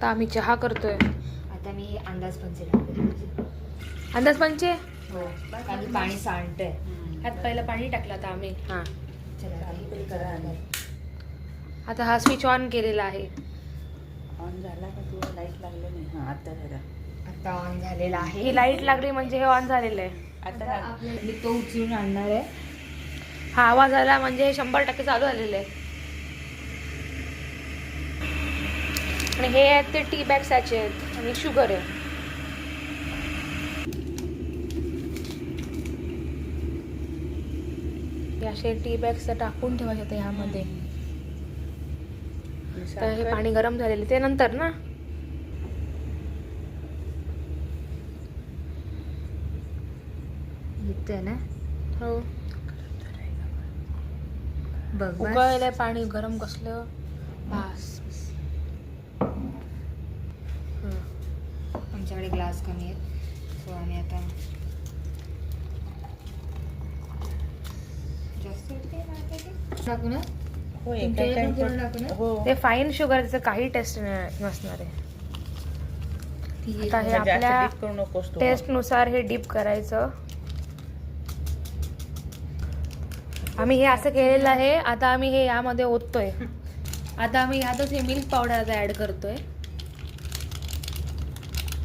आता आम्ही चहा करतोय. आता मी अंदाज पंचे टाकते. अंदाज पंचे हो, कारण पाणी सांडतंय. ह्यात पहिलं पाणी टाकलं आता आम्ही. हां, चला काही करा अंदाज. आता हा स्विच ऑन केलेला आहे. ऑन झाला का? तुला लाईट लागलं नाही? हां, आता झाला. आता ऑन झालेला आहे. ही लाईट लागली म्हणजे हे ऑन झालेलं आहे. आता मी तो उचलून आणणार आहे. हा आवाज आला म्हणजे 100% चालू झालेलं आहे. आणि हे आहेत ते टी बॅग सॅचे आहेत आणि शुगर आहे. हे असे टी बॅग्स टाकून ठेवायचे आता ह्यामध्ये. तर हे पाणी गरम झालेलं ते नंतर ना. येतंय ना? हो, बघ बस. उकळलंय पाणी गरम कसलं. बस आमच्याकडे ग्लास कमी आहेत, सो आम्ही आता जास्त टाकू ना. हो, तुमच्याकडे पण पूर्ण टाकू ना. हो. ते फाईन शुगर त्याचं काही टेस्ट नसणार आहे. आता हे जास्त आपल्या dip करू नकोस तू. टेस्ट नुसार हे डीप करायचं. आम्ही हे असं केलेलं आहे. आता आम्ही हे यामध्ये ओततोय. आता आम्ही ह्यातच हे मिल्क पावडर आता ऍड करतोय.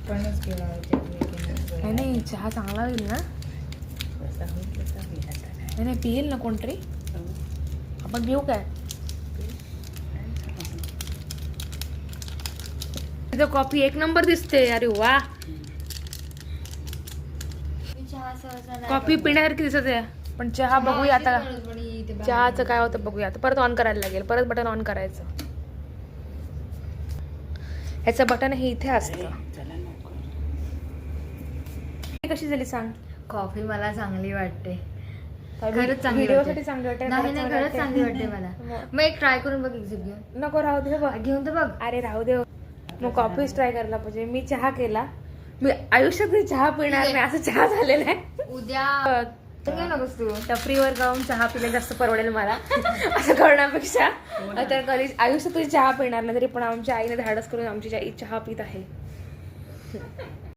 पणच केला नाही नाही, चहा चांगला होईल ना. जसा होईल तसा होईल आता. नाही नाही, पिईल ना कोणतरी. आपण पिऊ काय? तिथं कॉफी एक नंबर दिसते. अरे वा, कॉफी पिण्यासारखी दिसत आहे. पण चहा बघूया आता. चहाचं काय होतं बघूया आता. परत ऑन करायला लागेल. परत बटन ऑन करायचं. ह्याचं बटन हे इथे असतं. चला नको. कशी झाली सांग? कॉफी मला चांगली वाटते. खरंच चांगली व्हिडिओसाठी चांगली वाटते. नाही नाही, खरंच चांगली वाटते मला. मग एक ट्राय करून बघ, एक्झिट घेऊन. नको, राहू दे बघ. घेऊन तर बघ. अरे राहू दे. मग कॉफीच ट्राय करायला पाहिजे. मी चहा केला. मी आयुष्यात मी चहा पिणार नाही असं चहा झालेला आहे. उद्या घेऊ नकोस तू. टपरीवर जाऊन चहा पिले जास्त परवडेल मला असं करण्यापेक्षा. तर कधी आयुष्यात तुझी चहा पिणार नाही तरी पण आमच्या आईने धाडस करून आमची आई चहा पित आहे.